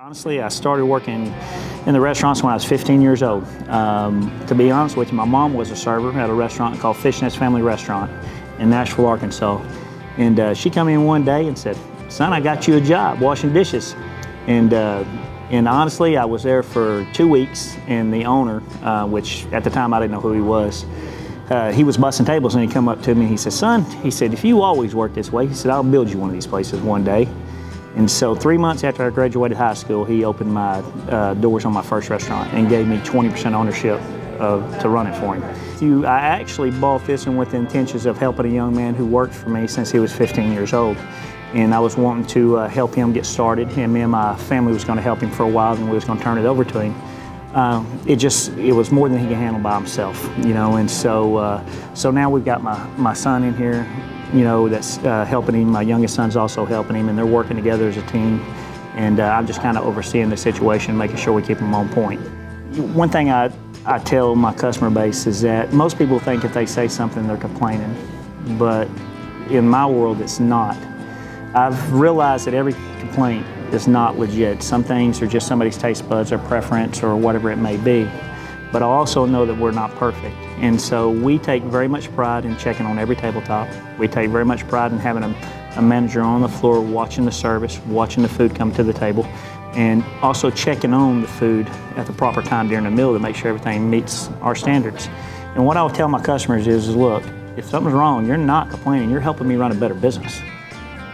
Honestly, I started working in the restaurants when I was 15 years old. To be honest with you, my mom was a server at a restaurant called Fishnet's Family Restaurant in Nashville, Arkansas. And she came in one day and said, "Son, I got you a job washing dishes." And honestly, I was there for 2 weeks, and the owner, which at the time I didn't know who he was busting tables, and he come up to me and he said, "Son," he said, "if you always work this way," he said, "I'll build you one of these places one day." And so 3 months after I graduated high school, he opened my doors on my first restaurant and gave me 20% ownership to run it for him. I actually bought this one with the intentions of helping a young man who worked for me since he was 15 years old. And I was wanting to help him get started, and me and my family was going to help him for a while, and we was going to turn it over to him. It was more than he could handle by himself, you know. And so now we've got my son in here, you know, that's helping him. My youngest son's also helping him, and they're working together as a team. And I'm just kind of overseeing the situation, making sure we keep them on point. One thing I tell my customer base is that most people think if they say something, they're complaining. But in my world, it's not. I've realized that every complaint is not legit. Some things are just somebody's taste buds or preference or whatever it may be. But I also know that we're not perfect. And so we take very much pride in checking on every tabletop. We take very much pride in having a manager on the floor watching the service, watching the food come to the table, and also checking on the food at the proper time during the meal to make sure everything meets our standards. And what I would tell my customers is look, if something's wrong, you're not complaining, you're helping me run a better business.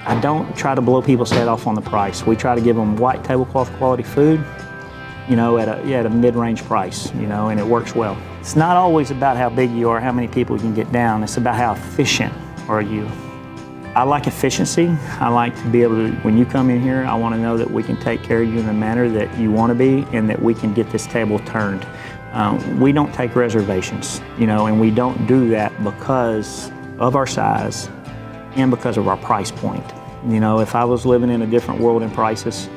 I don't try to blow people's head off on the price. We try to give them white tablecloth quality food, you know, at a mid-range price, you know, and it works well. It's not always about how big you are, how many people you can get down. It's about how efficient are you. I like efficiency. I like to be able to, when you come in here, I want to know that we can take care of you in the manner that you want to be and that we can get this table turned. We don't take reservations, you know, and we don't do that because of our size and because of our price point. You know, if I was living in a different world in prices,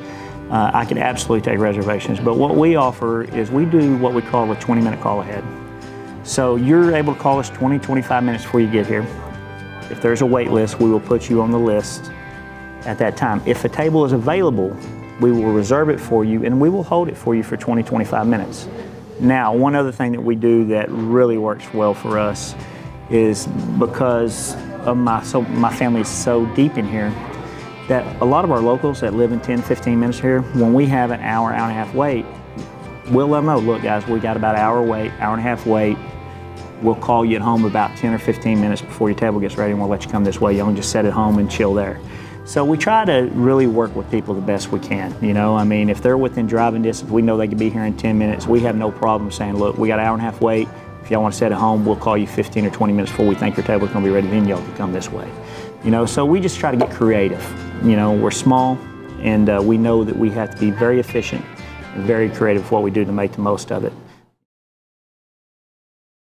I could absolutely take reservations. But what we offer is we do what we call a 20-minute call ahead. So you're able to call us 20, 25 minutes before you get here. If there's a wait list, we will put you on the list at that time. If a table is available, we will reserve it for you and we will hold it for you for 20, 25 minutes. Now, one other thing that we do that really works well for us is because of my family is so deep in here, that a lot of our locals that live in 10, 15 minutes here, when we have an hour, hour and a half wait, we'll let them know, look guys, we got about an hour wait, hour and a half wait. We'll call you at home about 10 or 15 minutes before your table gets ready and we'll let you come this way. You don't just sit at home and chill there. So we try to really work with people the best we can. You know, I mean, if they're within driving distance, we know they could be here in 10 minutes. We have no problem saying, look, we got an hour and a half wait. If y'all want to sit at home, we'll call you 15 or 20 minutes before we think your table's going to be ready, then y'all can come this way. You know, so we just try to get creative. You know, we're small, and we know that we have to be very efficient and very creative with what we do to make the most of it.